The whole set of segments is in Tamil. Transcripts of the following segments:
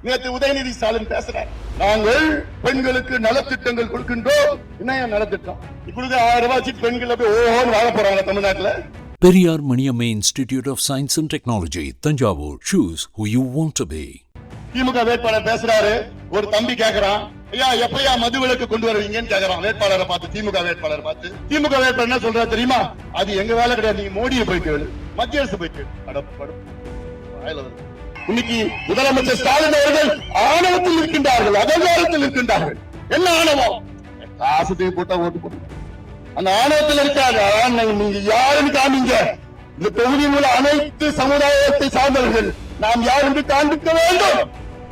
நேற்று உதயநிதி ஸ்டாலின் பேசுறார், நாங்கள் பெண்களுக்கு நலத்திட்டங்கள் கொடுக்கின்றோம். என்ன நலத்திட்டம்? இப்பொழுது 1000 ரூபாய் வச்சு பெண்கள் போய் ஓஹோன்னு வாழ போறாங்க தமிழ்நாட்டுல. Periyar Maniammai institute of science and technology, Thanjavur. Choose who you want to be. DMK வேட்பாளர் பேசுறாரு, ஒரு தம்பி கேக்குறான், ஐயா எப்பயா மதுவிலக்கு கொண்டு வருவீங்கன்னு கேக்குறான் வேட்பாளரை பார்த்து. திமுக வேட்பாளர் பார்த்து திமுக வேட்பாளர் என்ன சொல்றாரு தெரியுமா? அது எங்க வேலை கிடையாது, நீங்க மோடியை போய் கேளு, மத்திய அரசு போய் கேளு. இன்னைக்கு முதலமைச்சர் ஸ்டாலின் அவர்கள் ஆணவத்தில் இருக்கின்றார்கள், அகங்காரத்தில் இருக்கின்றார்கள். என்ன ஆணவம்? காசு போட்டா ஓட்டு போடுங்க. அந்த ஆணவத்தில் இருக்காங்க. நீங்க யாருன்னு காமிங்க. இந்த தொகுதி மூலம் அனைத்து சமுதாயத்தை சார்ந்தவர்கள் நாம் யார் என்று காண்பிக்க வேண்டும்.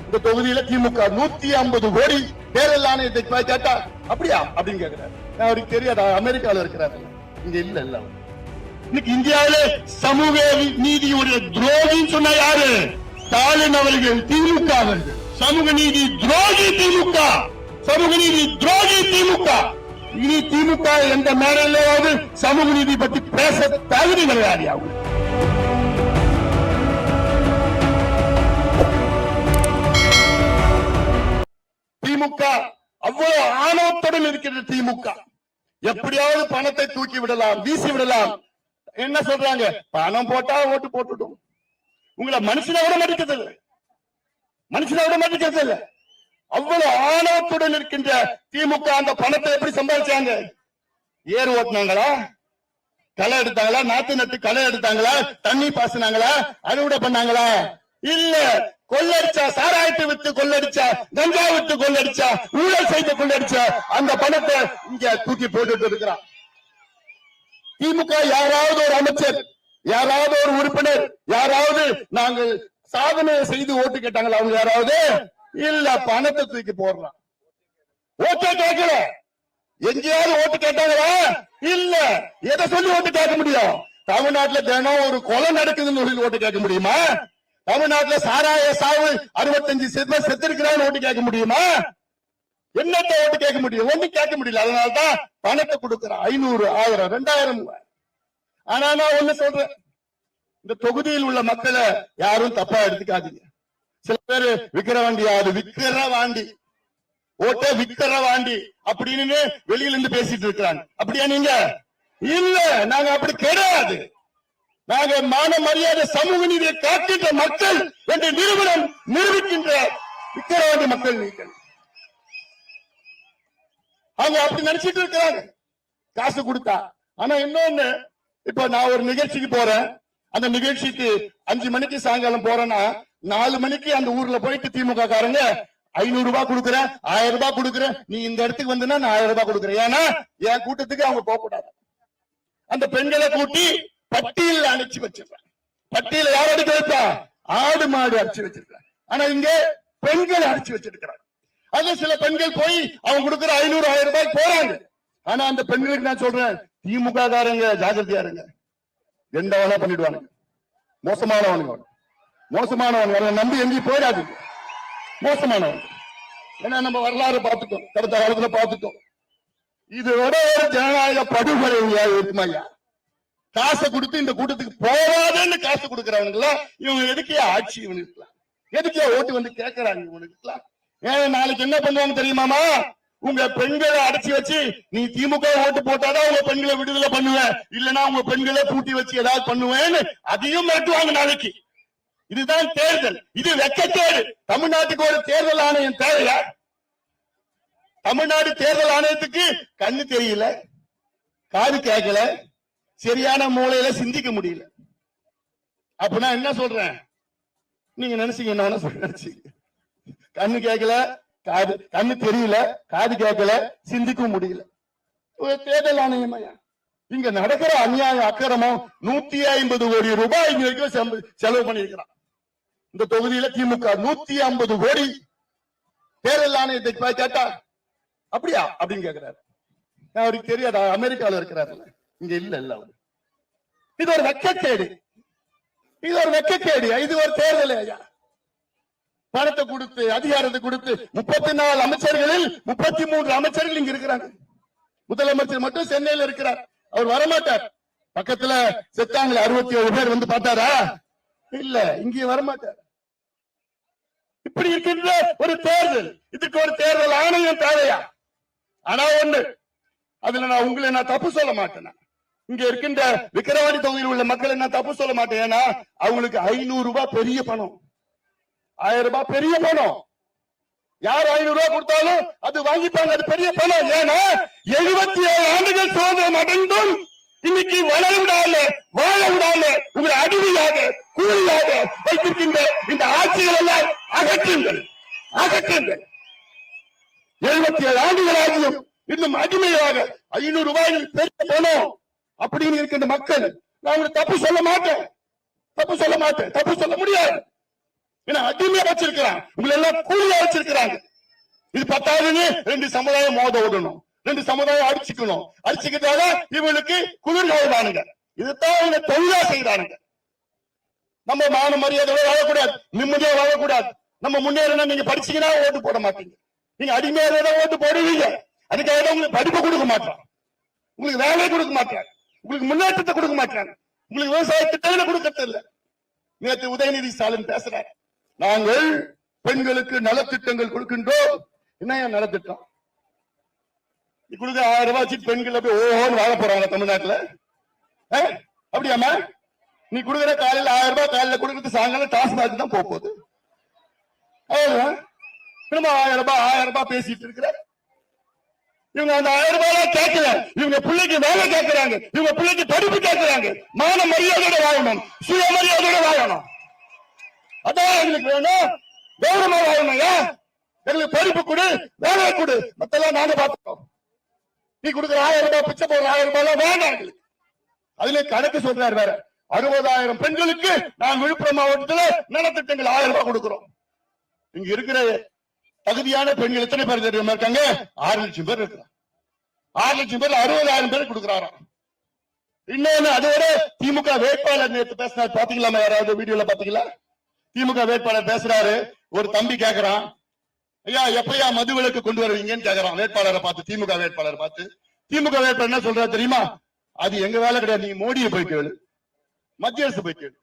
இந்த தொகுதியில திமுக 150 கோடி தேர்தல் ஆணையத்தை கேட்டா அப்படியா அப்படின்னு கேட்கிறாரு. அவருக்கு தெரியாதா? அமெரிக்காவில் இருக்கிறாரு, இங்க இல்ல. இன்னைக்கு இந்தியாவிலே சமூக நீதியுடைய துரோகின்னு சொன்ன யாரு? ஸ்டாலின் அவர்கள், திமுக அவர்கள். சமூக நீதி துரோகி திமுக, சமூக நீதி துரோகி திமுக. இனி திமுக எந்த மேடையிலாவது சமூக நீதி பற்றி பேச தகுதி கிடையாது. அவங்க திமுக அவ்வளவு ஆணவத்துடன் இருக்கிறது. திமுக எப்படியாவது பணத்தை தூக்கி விடலாம், வீசி விடலாம். என்ன சொல்றாங்க? பணம் போட்டா ஓட்டு போட்டுடும். உங்களை மனுஷனை விட மதிக்கிறது இல்லை, மனுஷனை விட மதிக்கிறது இல்லை. அவ்வளவு ஆணவத்துடன் இருக்கின்ற திமுக அந்த பணத்தை எப்படி சம்பாதிச்சாங்க? ஏர் ஓட்டினாங்களா, களை எடுத்தாங்களா, நாத்து நட்டு களை எடுத்தாங்களா, தண்ணி பாசினாங்களா, அறுவடை பண்ணாங்களா? இல்ல. கொள்ளடிச்சா, சாராயத்தை விட்டு கொள்ளடிச்சா, கஞ்சா விட்டு கொள்ளடிச்சா, ஊழல் செய்து கொள்ளடிச்சா அந்த பணத்தை இங்க தூக்கி போட்டுட்டு இருக்கிறான். திமுக யாராவது ஒரு அமைச்சர், யாராவது ஒரு உறுப்பினர், யாராவது நாங்கள் சாதனை செய்து ஓட்டு கேட்டாங்களா? அவங்க யாராவது? இல்ல. பணத்தை தூக்கி போடுறான். ஓட்டே கேட்கல. எங்கேயாவது ஓட்டு கேட்டாங்களா? இல்ல. எதை சொல்லி ஓட்டு கேட்க முடியும்? தமிழ்நாட்டுல தினம் ஒரு கொலை நடக்குதுன்னு சொல்லி ஓட்டு கேட்க முடியுமா? தமிழ்நாட்டுல சாராய சாவு 65 பேர் செத்திருக்கிறான்னு ஓட்டு கேட்க முடியுமா? என்னத்தை ஓட்டு கேட்க முடியும்? ஒண்ணு கேட்க முடியல. அதனாலதான் பணத்தை கொடுக்கிறான். 500, 1000, 2000. ஆனா நான் ஒண்ணு சொல்றேன், இந்த தொகுதியில் உள்ள மக்களை யாரும் தப்பா எடுத்துக்காதீங்க. சில பேரு விக்கிரவாண்டி, அது விக்கிரவாண்டி ஓட்ட விக்கிரவாண்டி அப்படின்னு வெளியில இருந்து பேசிட்டு இருக்கிறாங்க. அப்படியா நீங்க? இல்ல, நாங்க அப்படி கிடையாது. நாங்க மான மரியாதை சமூக நீதியை காக்கின்ற மக்கள் என்று நிறுவனம் நிரூபிக்கின்ற விக்கிரவாண்டி மக்கள் நீங்கள். அவங்க அப்படி நினைச்சிட்டு இருக்கிறாங்க காசு கொடுத்தா. ஆனா இன்னொன்னு, இப்ப நான் ஒரு நிகழ்ச்சிக்கு போறேன், அந்த நிகழ்ச்சிக்கு 5 மணிக்கு சாயங்காலம் போறேன்னா 4 மணிக்கு அந்த ஊர்ல போயிட்டு திமுக காரங்க 500 ரூபாய் கொடுக்குறேன், 1000 ரூபாய் கொடுக்குறேன், நீ இந்த இடத்துக்கு வந்தா நான் 1000 ரூபாய் கொடுக்குறேன். ஏன்னா என் கூட்டத்துக்கு அவங்க போக கூடாது. அந்த பெண்களை கூட்டி பட்டியல அணைச்சு வச்சிருக்காங்க. பட்டியல யார் அடிக்க வைப்பா? ஆடு மாடு அடிச்சு வச்சிருக்காங்க. ஆனா இங்க பெண்கள் அடிச்சு வச்சிருக்கிறாங்க. அது சில பெண்கள் போய் அவங்க கொடுக்குற 500, 1000 ரூபாய் போறாங்க. ஆனா அந்த பெண்களுக்கு நான் சொல்றேன், திமுக காரங்க ஜாகிரதையா இருங்க. எந்த வேலை பண்ணிடுவாங்க. மோசமானவனுங்க, மோசமானவன் நம்பி எங்கேயும் போயிடாது. மோசமானவன். ஏன்னா நம்ம வரலாறு பார்த்துட்டோம், கடந்த காலத்துல பார்த்துட்டோம். இதோட ஒரு ஜனநாயக படுகொலை இருக்குமாய்யா? காசை கொடுத்து இந்த கூட்டத்துக்கு போவாதுன்னு காசு கொடுக்கறவனுங்களா இவங்க எதுக்கே ஆட்சி இவனுக்குலாம்? எதுக்கே ஓட்டு வந்து கேட்கறாங்க இவனுக்குலாம்? ஏன் நாளைக்கு என்ன பண்ணுவாங்க தெரியுமாமா? உங்க பெண்களை அடைச்சி வச்சு நீ திமுக ஓட்டு போட்டாதான் உங்க பெண்களை விடுதலை பண்ணுவேன், இல்லன்னா உங்க பெண்களை பூட்டி வச்சு ஏதாவது பண்ணுவேன்னு அதையும் மிரட்டுவாங்க நாளைக்கு. இதுதான் தேர்தல். இது வெக்கத்தேடு. தமிழ்நாட்டுக்கு ஒரு தேர்தல் ஆணையம் தேவையா? தமிழ்நாடு தேர்தல் ஆணையத்துக்கு கண்ணு தெரியல, காது கேட்கல, சரியான மூளையில சிந்திக்க முடியல. அப்ப நான் என்ன சொல்றேன், நீங்க நினைச்சீங்க என்ன நினைச்சீங்க? கண்ணு கேட்கல, கண்ணு தெரியல, காது கேட்கல, சிந்திக்க முடியல. ஒரு தேர்தல் ஆணையம் இங்க நடக்கிற அநியாய அக்கிரமம் 150 கோடி ரூபாய் இங்க வரைக்கும் செலவு பண்ணிருக்கிறான். இந்த தொகுதியில திமுக 150 கோடி தேர்தல் ஆணையத்தை கேட்டா அப்படியா அப்படின்னு கேட்கிறாரு. அவருக்கு தெரியாதா? அமெரிக்காவில் இருக்கிறாரு, இங்க இல்ல. இது ஒரு வெக்கக்கேடு, இது ஒரு வெக்கக்கேடு. இது ஒரு தேர்தல் ஐயா. பணத்தை கொடுத்து, அதிகாரத்தை கொடுத்து 34 அமைச்சர்களில் 33 அமைச்சர்கள் இங்க இருக்கிறாங்க. முதலமைச்சர் மட்டும் சென்னையில் இருக்கிறார். அவர் வரமாட்டார். பக்கத்துல செத்தாங்களே 67 பேர் வந்து பார்த்தாரா? இல்ல, இங்கே வரமாட்டார். இப்படி இருக்கின்ற ஒரு தேர்தல், இதுக்கு ஒரு தேர்தல் ஆணையம் தேவையா? ஆனா ஒண்ணு, அதுல நான் தப்பு சொல்ல மாட்டேன். இங்க இருக்கின்ற விக்கிரவாண்டி தொகுதியில் உள்ள மக்கள் நான் தப்பு சொல்ல மாட்டேன். ஏன்னா அவங்களுக்கு 500 ரூபாய் பெரிய பணம், 1000 ரூபாய் பெரிய பணம். யார் 500 ரூபாய் கொடுத்தாலும் அது வாங்கிப்பாங்க, அது பெரிய பணம். ஏன்னா 77 ஆண்டுகள் சுதந்திரம் அடைந்தும் இன்னைக்கு வளர விடாம, வாழ விடாம, உங்களை அடிமையாக, கூலியாக வைத்திருக்கின்ற இந்த ஆட்சிகள் எல்லாம் அகற்றுங்கள், அகற்றுங்கள். 77 ஆண்டுகள் ஆகியும் இன்னும் அடிமையாக 500 ரூபாய்கள் பெரிய பணம் அப்படின்னு இருக்கின்ற மக்கள், நான் உங்களுக்கு தப்பு சொல்ல மாட்டேன், தப்பு சொல்ல மாட்டேன், தப்பு சொல்ல முடியாது. ஏன்னா அடிமையா வச்சிருக்கிறான், உங்களை எல்லாம் கூலியா வச்சிருக்கிறாங்க. இது பத்தாதுன்னு 2 சமுதாயம் மோத விடணும், 2 சமுதாயம் அடிச்சுக்கணும், அடிச்சுக்கிட்டாங்க இவங்களுக்கு குளிர்காயுதானுங்க. இதுதான் இவங்க தொழிலா செய்யறானுங்க. நம்ம மான மரியாதையோட வாழக்கூடாது, நிம்மதியா வாழக்கூடாது. நம்ம முன்னேறணும். நீங்க படிச்சீங்கன்னா ஓட்டு போட மாட்டீங்க, நீங்க அடிமையாக ஓட்டு போடுவீங்க. அதுக்காக உங்களுக்கு படிப்பு கொடுக்க மாட்டான், உங்களுக்கு வேலை கொடுக்க மாட்டாங்க, உங்களுக்கு முன்னேற்றத்தை கொடுக்க மாட்டாங்க, உங்களுக்கு விவசாய திட்டங்களை கொடுக்கறது இல்ல. நேற்று உதயநிதி ஸ்டாலின் பேசுறாரு, நாங்கள் பெண்களுக்கு நலத்திட்டங்கள் கொடுக்கின்றோம். என்ன நலத்திட்டம்? நீ கொடுக்க 1000 ரூபாய் பெண்கள் போய் ஓஹோன்னு வாழ போறாங்க தமிழ்நாட்டுல? அப்படியாமா? நீ கொடுக்குற காலையில் 1000 ரூபாய், காலையில கொடுக்கறது சாயங்காலம் டாஸ்மாக் தான் போகுது. திரும்ப 1000 ரூபாய் பேசிட்டு இருக்கிற இவங்க அந்த 1000 ரூபாய் கேட்கல, இவங்க பிள்ளைக்கு வேலை கேட்கிறாங்க, இவங்க பிள்ளைக்கு படிப்பு கேட்கிறாங்க. மான மரியாதையோட வாழணும், சுயமரியாதையோட வாழணும். அதான் எங்களுக்கு வேணும், கௌரவமா வாழணும். எங்களுக்கு படிப்பு கொடு, வேலையை கொடு, மத்தெல்லாம் நாங்க பார்த்துட்டோம். நீ கொடுக்குற 1000 ரூபாய், பிச்சை போடுற 1000 ரூபாய் வேண்டாம் எங்களுக்கு. அதுல கணக்கு சொல்றாரு வேற, 60,000 பெண்களுக்கு நான் விழுப்புரம் மாவட்டத்தில் நலத்திட்டங்கள் 1000 ரூபாய் கொடுக்கிறோம். இங்க இருக்கிற தகுதியான பெண்கள் எத்தனை பேர் தெரியுமா இருக்காங்க? 6 லட்சம் பேர் இருக்கிறாங்க. 6 லட்சம் பேர் 60,000 பேர் கொடுக்கிறாராம். இன்னொன்னு, அதோட திமுக வேட்பாளர் நேற்று பேசினார், பாத்தீங்களா? யாராவது வீடியோல பாத்தீங்களா? திமுக வேட்பாளர் பேசுறாரு, ஒரு தம்பி கேக்குறான், ஐயா எப்பயா மது விலக்கு கொண்டு வருவீங்கன்னு கேக்குறான் வேட்பாளரை பார்த்து, திமுக வேட்பாளர் பார்த்து. திமுக வேட்பாளர் என்ன சொல்றாரு தெரியுமா? அது எங்க வேலை கிடையாது, நீங்க மோடியை போய் கேளு, மத்திய அரசு போய் கேளு.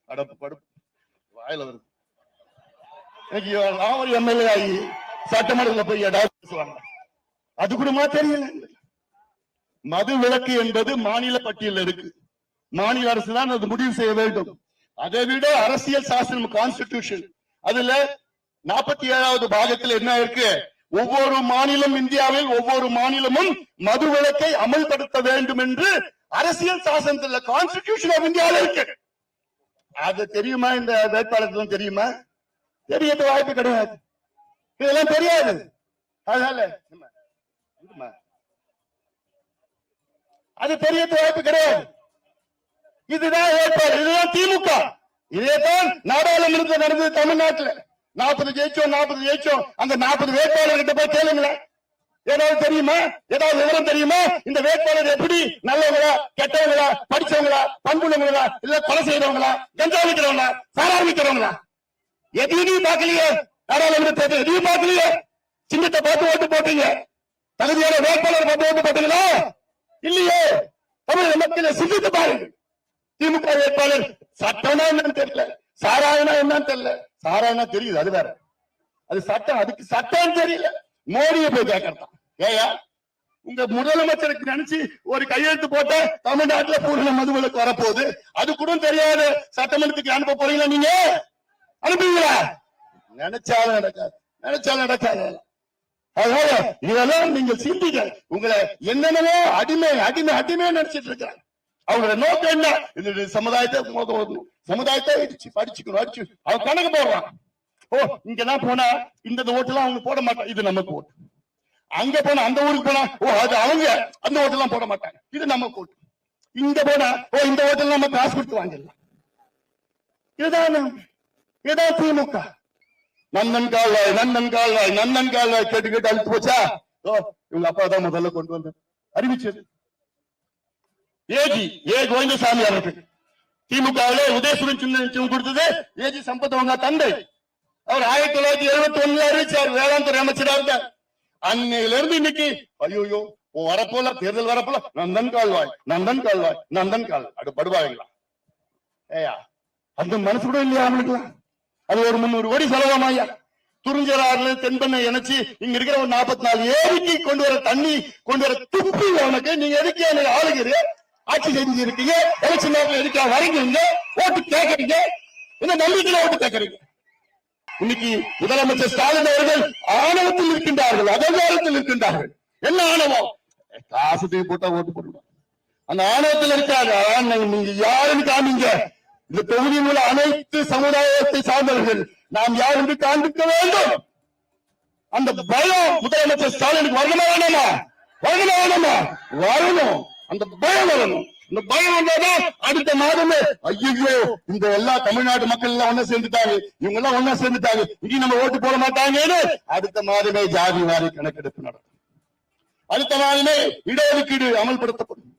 அடப்பு படுப்பு வாயில வருது. அவர் எம்எல்ஏ ஆகி சட்டமன்றத்தில் போய் பேசுவாங்க, அது கூட தெரியல. மது விலக்கு என்பது மாநில பட்டியல் இருக்கு, மாநில அரசு தான் அது முடிவு செய்ய வேண்டும். அதை விட அரசியல் சாசனம், கான்ஸ்டிடியூஷன், அதுல 47வது பாகத்தில் என்ன இருக்கு? ஒவ்வொரு மாநிலம், இந்தியாவில் ஒவ்வொரு மாநிலமும் மது விலக்கை அமல்படுத்த வேண்டும் என்று அரசியல் சாசனத்தில், கான்ஸ்டிடியூஷன் ஆஃப் இந்தியாவில் இருக்கு. அது தெரியுமா? இந்த வேட்பாளருக்கு தெரியுமா? தெரிய வாய்ப்பு கிடையாது, இதெல்லாம் தெரியாது. அதனால அது தெரிய வாய்ப்பு கிடையாது. இதுதான் வேட்பாளர், இதுதான் திமுக. இதேதான் நாடாளுமன்றத்தில் நடந்தது தமிழ்நாட்டில். 40 ஜெயிச்சோம். அந்த 40 வேட்பாளர்கிட்ட போய் கேளுங்களேன், ஏதாவது தெரியுமா? ஏதாவது விவரம் தெரியுமா? இந்த வேட்பாளர் எப்படி நல்லவங்களா, கெட்டவங்களா, படிச்சவங்களா, பண்புள்ளவங்களா, இல்ல கொலை செய்யறவங்களா, கஞ்சா விற்கிறவங்களா, சாரா விற்கிறவங்களா? எதையும் பார்க்கலையே. நாடாளுமன்ற தேர்தல் எதையும் பார்க்கலையே. சின்னத்தை பார்த்து ஓட்டு போட்டீங்க, தகுதியான வேட்பாளர் பார்த்து ஓட்டு போட்டீங்களா? இல்லையே. தமிழக மக்களை சிந்தித்து பாருங்க. திமுக வேட்பாளர் சட்டம்னா என்னன்னு தெரியல, சாராயனா என்னன்னு தெரியல. சாராயனா தெரியுது, அது வேற. அது சட்டம், அதுக்கு சட்டம் தெரியல. மோடியை போய் கேட்கறான், ஏயா உங்க முதலமைச்சருக்கு நினைச்சு ஒரு கையெழுத்து போட்ட தமிழ்நாட்டுல பூர்ண மதுவிலக்கு வரப்போகுது, அது கூட தெரியாத சட்டமன்றத்துக்கு அனுப்ப போறீங்களா? நீங்க அனுப்புவீங்களா? நினைச்சாலும் நடக்காது, நினைச்சாலும் நடக்காது. அதனால இதெல்லாம் நீங்க சிந்திக்க. உங்களை என்னென்னவோ அடிமை அடிமை அடிமை நினைச்சிட்டு இருக்கிறாங்க. அவங்களோட நோக்கம் என்ன? இந்த சமுதாயத்தை சமுதாயத்தை படிச்சுக்கணும், அடிச்சு அவன் கணக்கு போடுறான். ஓ இங்கதான் போனா இந்த ஓட்டுலாம் அவங்க போட மாட்டாங்க, இது நமக்கு ஓட்டு. அங்க போனா அந்த ஊருக்கு போனா, ஓ அது அவங்க அந்த ஓட்டெல்லாம் போட மாட்டாங்க, இது நமக்கு ஓட்டு. இங்க போனா, ஓ இந்த ஓட்டல் நம்ம காசு கொடுத்து வாங்கிடலாம். இதுதான் திமுக. நந்தன் கால்வாய், நந்தன் கால்வாய், நந்தன் கால்வாய் கேட்டு கேட்டு அழுத்து போச்சா? ஓ இவங்க அப்பா தான் முதல்ல கொண்டு வந்து அறிவிச்சது. ஏ கோவிந்தசாமி அவர்கள் திமுகவிலே உதயசூரன் சின்னம் கொடுத்தது ஏஜி சம்பத் அவங்க தந்தை. அவர் 1971 அறிவிச்சார், வேளாண்துறை அமைச்சராக இருந்தார். அன்னையிலிருந்து இன்னைக்கு ஐயோ வரப்போல தேர்தல் வரப்போல நந்தன் கால்வாய், நந்தன் கால்வாய், நந்தன் கால்வாய். அது படுவாங்களா? ஏயா அந்த மனசு கூட இல்லையா அவங்களுக்குலாம்? அது ஒரு 300 கோடி செலவாமா ஐயா? துறிஞ்சலாறுல தென்பண்ணை இணைச்சு இங்க இருக்கிற ஒரு 44 ஏரிக்கு கொண்டு வர தண்ணி கொண்டு வர துப்பி உனக்கு நீங்க எதுக்கு எனக்கு ஆளுகிறீங்க ஆட்சி செஞ்சு இருக்கீங்க எலெக்ஷன் நேரத்தில் எதுக்கா வரீங்க ஓட்டு கேட்கறீங்க என்ன நம்பிக்கையில ஓட்டு கேட்கறீங்க இன்னைக்கு முதலமைச்சர் ஸ்டாலின் அவர்கள் ஆணவத்தில் இருக்கின்றார்கள் அதிகாரத்தில் இருக்கின்றார்கள் என்ன ஆணவம் காசு போட்டா ஓட்டு போடுவாங்க அந்த ஆணவத்தில் இருக்காங்க நீங்க யாருன்னு காமிங்க இந்த தொகுதி மூலம் அனைத்து சமுதாயத்தை சார்ந்தவர்கள் நாம் யார் என்று காண்பிக்க வேண்டும் அந்த பயம் முதலமைச்சர் ஸ்டாலினுக்கு வரணுமா வேணாமா வரணும் அந்த பயம் வரணும் இந்த பயம் வந்தாதான் அடுத்த மாதமே ஐயோ இந்த எல்லா தமிழ்நாட்டு மக்கள் எல்லாம் ஒன்னா சேர்ந்துட்டாங்க இவங்க எல்லாம் ஒன்னா சேர்ந்துட்டாங்க இனி நம்ம ஓட்டு போட மாட்டாங்கன்னு அடுத்த மாதமே ஜாதி வாரி கணக்கெடுப்பு நடக்கும் அடுத்த மாதமே இடஒதுக்கீடு அமல்படுத்தப்படும்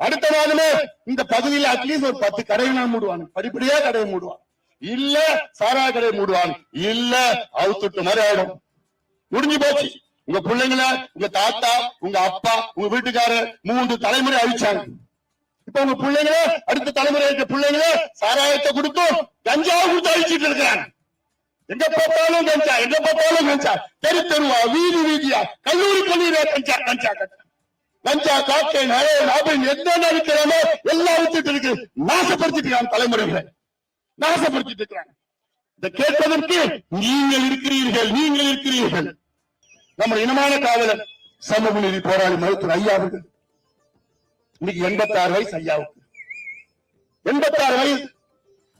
அடுத்த மாதமே இந்த பகுதியில் அட்லீஸ்ட் ஒரு 10 கடைகள் மூடுவாங்க படிப்படியா கடையை மூடுவாங்க இல்ல சாரா கடை மூடுவாங்க இல்ல அவுத்துட்டு மாதிரி ஆயிடும் முடிஞ்சு போச்சு உங்க பிள்ளைங்கள உங்க தாத்தா உங்க அப்பா உங்க வீட்டுக்காரர் 3 தலைமுறை அழிச்சாங்க இப்ப உங்க பிள்ளைங்கள அடுத்த தலைமுறை இருக்க பிள்ளைங்கள சாராயத்தை கொடுத்தும் கஞ்சாவை கொடுத்து அழிச்சிட்டு இருக்கிறாங்க எங்க பார்த்தாலும் கஞ்சா தெரு தெருவா வீதி வீதியா கல்லூரி கஞ்சா கஞ்சா காக்கை நகை லாபம் என்ன இருக்கிறாமோ எல்லாம் வித்துட்டு இருக்கு நாசப்படுத்திட்டு இருக்காங்க தலைமுறைகளை நாசப்படுத்திட்டு இருக்கிறாங்க இதை கேட்பதற்கு நீங்கள் இருக்கிறீர்கள் நம்ம இனமான காவலர் சமூக நீதி போராளி மருத்துவர் ஐயா அவர்கள் இன்னைக்கு 86 வயசு ஐயாவுக்கு 86 வயசு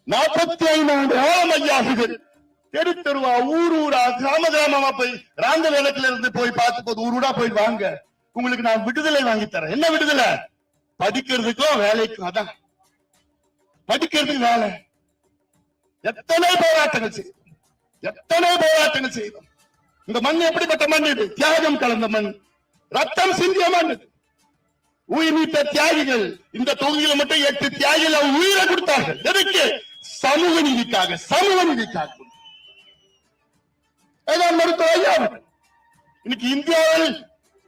45 ஆண்டு காலம் ஐயா அவர்கள் தெரு தெருவா ஊரா கிராமமா போய் ராந்த வேலத்துல இருந்து போய் பார்த்து போது ஊரூடா போய் வாங்க உங்களுக்கு நான் விடுதலை வாங்கி தரேன் என்ன விடுதலை படிக்கிறதுக்கும் வேலைக்கும் அதான் படிக்கிறதுக்கு வேலை எத்தனை போராட்டங்கள் செய்தோம் இந்த மண் எப்படிப்பட்ட மண் இது தியாகம் கலந்த மண் ரத்தம் சிந்திய மண் இது உயிர் நீத்த தியாகிகள் இந்த தொகுதியில மட்டும் 8 தியாகிகள் உயிரை கொடுத்தார்கள் எதுக்கு சமூக நீதிக்காக மருத்துவ ஐயா இன்னைக்கு இந்தியாவில்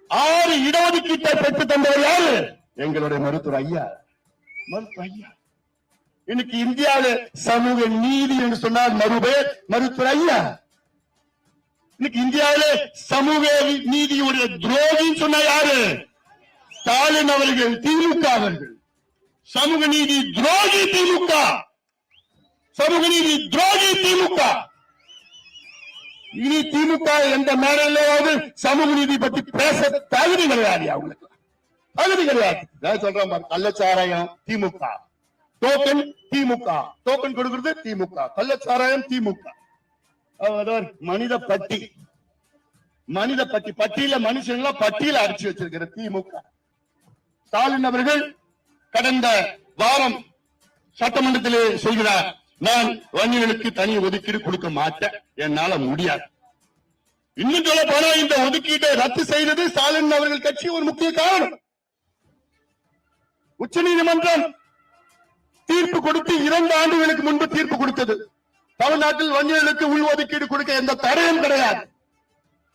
6 இடஒதுக்கீட்டை பெற்று தந்தவர் யாரு எங்களுடைய மருத்துவர் ஐயா இன்னைக்கு இந்தியாவில் சமூக நீதி என்று சொன்னார் மருத்துவர் ஐயா இன்னைக்கு இந்தியாவிலே சமூக நீதியுடைய துரோகின்னு சொன்ன யாரு ஸ்டாலின் அவர்கள் திமுக அவர்கள் சமூக நீதி துரோகி திமுக இனி திமுக எந்த மேடையிலாவது சமூக நீதி பற்றி பேச தகுதி கிடையாது அவங்களுக்கு சொல்றேன் கள்ளச்சாராயம் திமுக டோக்கன் கொடுக்கிறது திமுக கள்ளச்சாராயம் திமுக மனித பட்டியல மனுஷங்களா பட்டியல அடிச்சு வச்சிருக்கிற திமுக ஸ்டாலின் அவர்கள் கடந்த வாரம் சட்டமன்றத்திலே சொல்கிறார் நான் வன்னியர்களுக்கு தனி ஒதுக்கீடு கொடுக்க மாட்டேன் என்னால முடியாது இன்னும் சொல்ல போனா இந்த ஒதுக்கீட்டை ரத்து செய்தது ஸ்டாலின் அவர்கள் கட்சி ஒரு முக்கிய காரணம் உச்ச நீதிமன்றம் தீர்ப்பு கொடுத்து 2 ஆண்டுகளுக்கு முன்பு தீர்ப்பு கொடுத்தது தமிழ்நாட்டில் வன்னியர்களுக்கு உள் ஒதுக்கீடு கொடுக்க எந்த தடையும் கிடையாது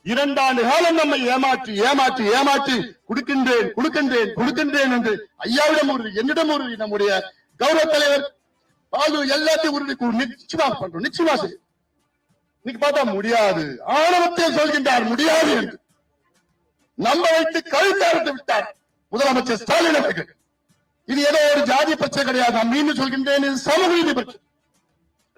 2 ஆண்டு காலம் நம்மை ஏமாற்றி கொடுக்கின்றேன் என்று ஐயாவிடம் உறுதி என்னிடம் உறுதி நம்முடைய கௌரவ தலைவர் பாலு எல்லாத்தையும் உறுதி நிச்சயமா பண்றோம் நிச்சயமா செய்யும் இன்னைக்கு பார்த்தா முடியாது ஆணவத்தை சொல்கின்றார் முடியாது என்று நம்ப வைத்து கழுத்தாரத்தை விட்டார் முதலமைச்சர் ஸ்டாலின் அவர்கள் இது ஏதோ ஒரு ஜாதி பிரச்சனை கிடையாது நான் மீண்டும் சொல்கின்றேன் இது சமூக நீதி பிரச்சனை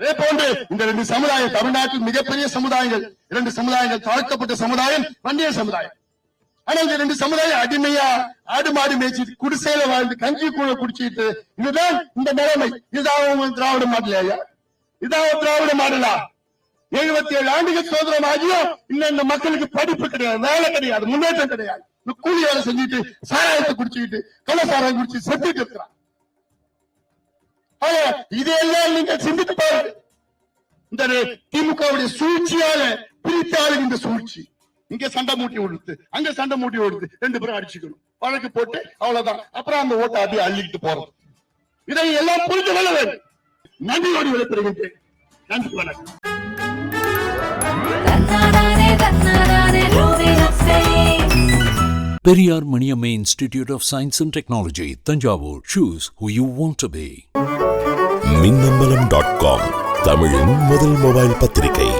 அதே போன்று இந்த 2 சமுதாயம் தமிழ்நாட்டில் மிகப்பெரிய சமுதாயங்கள் 2 சமுதாயங்கள் தாழ்த்தப்பட்ட சமுதாயம் வன்னிய சமுதாயம் ஆனா இந்த 2 சமுதாயம் அடிமையா ஆடு மாடு மேய்ச்சிட்டு குடிசையில வாழ்ந்து கஞ்சி கூட குடிச்சிட்டு இதுதான் இந்த நிலைமை இதுதான் திராவிட மாடலையா இதான் திராவிட மாடலா 77 ஆண்டுகள் சுதந்திரம் ஆகியும் இன்னும் இந்த மக்களுக்கு படிப்பு கிடையாது வேலை கிடையாது முன்னேற்றம் கிடையாது கூலி வேலை செஞ்சுட்டு சாராயத்தை குடிச்சுக்கிட்டு கள்ளசாராயம் குடிச்சு செத்துட்டு இருக்கிறான் இதையெல்லாம் நீங்க சிந்தித்து பாருங்க இந்த திமுகவுடைய சூழ்ச்சியால பிரித்தாலும் இந்த சூழ்ச்சி இங்க சண்டை மூட்டி ஓடுது அங்க சண்டை மூட்டி ஓடுது 2 பேரும் அடிச்சுக்கணும் வழக்கு போட்டு அவ்வளவுதான் அப்புறம் அந்த ஓட்டை அப்படியே அள்ளிட்டு போறது இதை எல்லாம் புரிந்து கொள்ள வேண்டும் நன்றியோடு விடைபெறுகின்றேன் நன்றி வணக்கம் Periyar Maniyamma Institute of Science and Technology, Tanjavur. Choose who you want to be. மின்னம்பலம்.com தமிழின் முதல் மொபைல் பத்திரிகை.